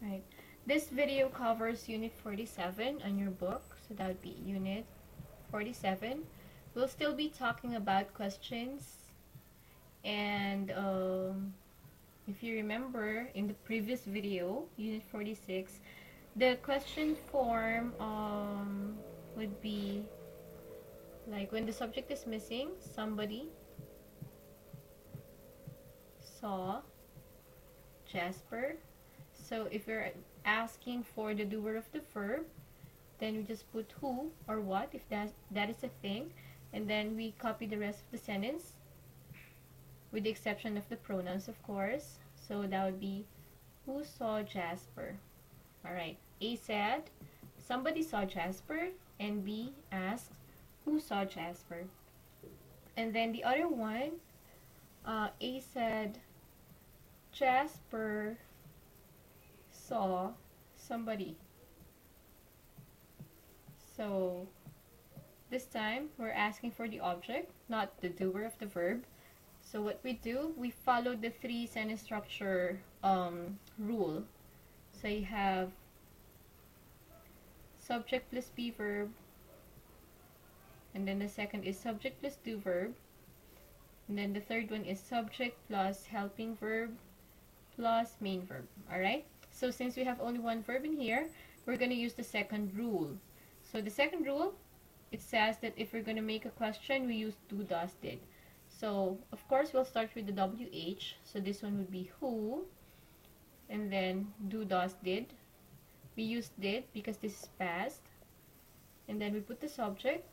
Right. This video covers Unit 47 on your book, so that would be Unit 47. We'll still be talking about questions, and if you remember in the previous video, Unit 46, the question form would be like when the subject is missing, somebody saw Jasper. So if you're asking for the doer of the verb, then we just put who or what if that is a thing, and then we copy the rest of the sentence with the exception of the pronouns, of course. So that would be who saw Jasper. Alright, A said somebody saw Jasper, and B asked who saw Jasper. And then the other one, A said Jasper saw somebody. So this time we're asking for the object, not the doer of the verb. So what we do, we follow the three sentence structure rule. So you have subject plus be verb, and then the second is subject plus do verb, and then the third one is subject plus helping verb plus main verb. Alright? So since we have only one verb in here, we're going to use the second rule. So the second rule, it says that if we're going to make a question, we use do, does, did. So of course we'll start with the WH. So this one would be who, and then do, does, did. We use did because this is past, and then we put the subject,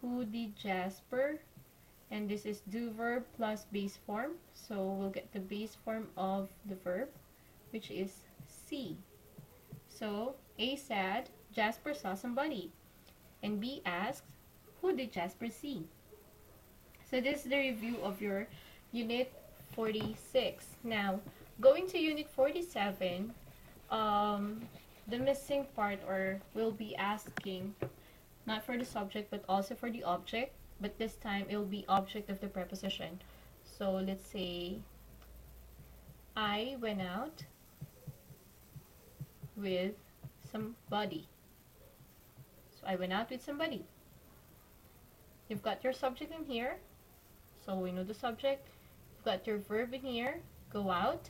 who did Jasper, and this is do verb plus base form. So we'll get the base form of the verb, which is see. So A said Jasper saw somebody, and B asked who did Jasper see. So this is the review of your Unit 46. Now, going to Unit 47, the missing part, or we'll be asking not for the subject but also for the object, but this time it will be object of the preposition. So let's say I went out with somebody. So I went out with somebody. You've got your subject in here, so we know the subject. You've got your verb in here, go out,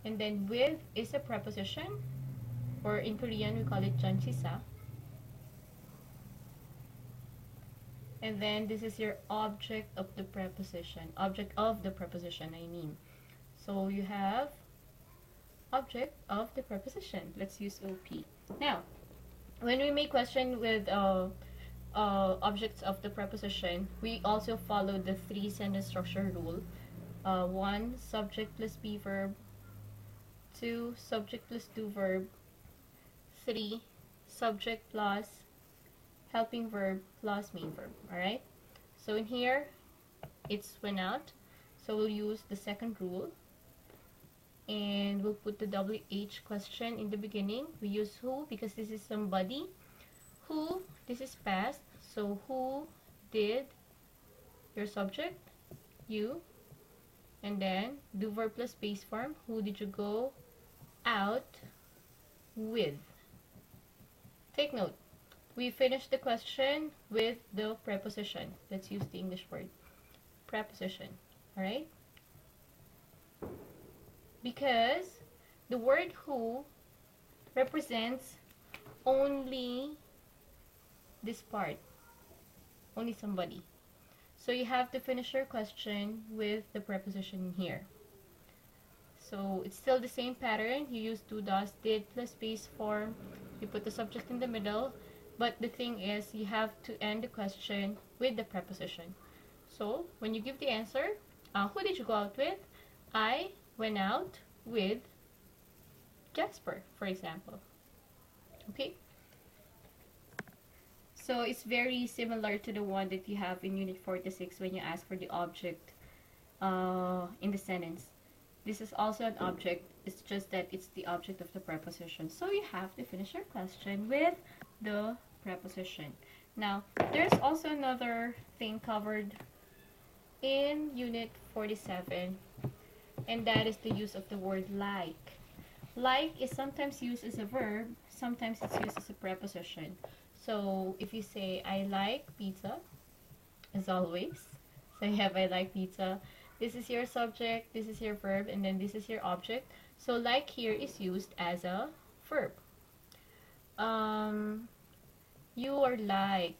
and then with is a preposition, or in Korean we call it janchisa. And then this is your object of the preposition. Object of the preposition, I mean. So you have object of the preposition. Let's use OP. Now, when we make question with objects of the preposition, we also follow the three sentence structure rule. 1, subject plus be verb. 2, subject plus do verb. 3, subject plus helping verb plus main verb. Alright? So in here, it's went out. So we'll use the second rule. And we'll put the WH question in the beginning. We use who because this is somebody. Who, this is past. So who did your subject? You. And then do verb plus base form. Who did you go out with? Take note. We finished the question with the preposition. Let's use the English word. Preposition. Alright? Because the word who represents only this part. Only somebody. So you have to finish your question with the preposition here. So it's still the same pattern. You use do, does, did plus base form. You put the subject in the middle. But the thing is, you have to end the question with the preposition. So when you give the answer, who did you go out with? I went out with Jasper, for example. Okay? So it's very similar to the one that you have in Unit 46 when you ask for the object in the sentence. This is also an object. It's just that it's the object of the preposition. So you have to finish your question with the preposition. Now, there's also another thing covered in Unit 47, and that is the use of the word like. Like is sometimes used as a verb, sometimes it's used as a preposition. So if you say, I like pizza, as always, so you have I like pizza. This is your subject, this is your verb, and then this is your object. So like here is used as a verb. Um, you are like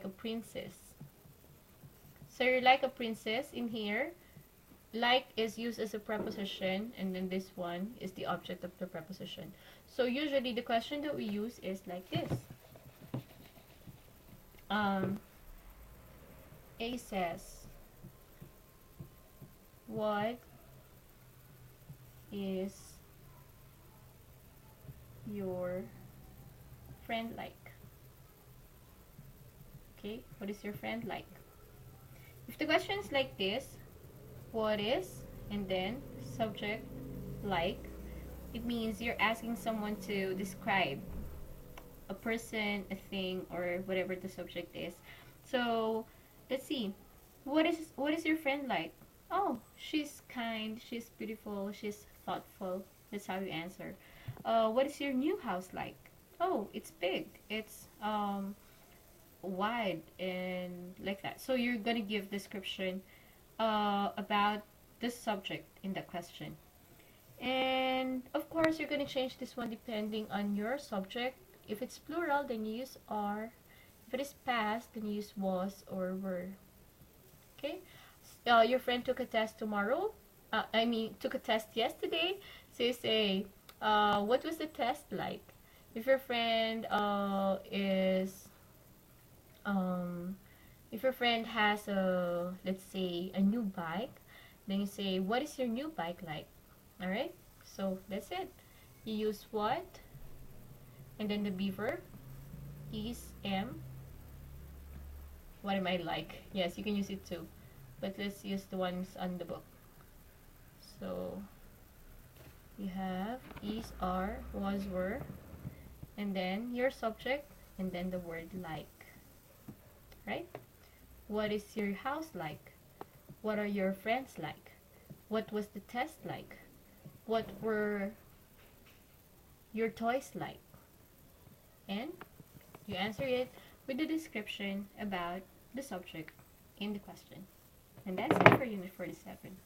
a princess. So you're like a princess in here. Like is used as a preposition, and then this one is the object of the preposition. So usually the question that we use is like this. Um, A says, what is your friend like? Okay, what is your friend like? If the question is like this, what is, and then subject like, it means you're asking someone to describe a person, a thing, or whatever the subject is. So let's see. What is your friend like? Oh, she's kind, she's beautiful, she's thoughtful. That's how you answer. What is your new house like? Oh, it's big. It's wide and like that. So you're gonna give description about the subject in the question. And of course, you're going to change this one depending on your subject. If it's plural, then you use are. If it is past, then you use was or were. Okay? Your friend took a test tomorrow. Took a test yesterday. So you say, what was the test like? If your friend um, if your friend has let's say, a new bike, then you say, what is your new bike like? Alright? So that's it. You use what, and then the be verb is am. What am I like? Yes, you can use it too. But let's use the ones on the book. So you have is, are, was, were, and then your subject, and then the word like. Right? What is your house like? What are your friends like? What was the test like? What were your toys like? And you answer it with the description about the subject in the question. And that's it for Unit 47.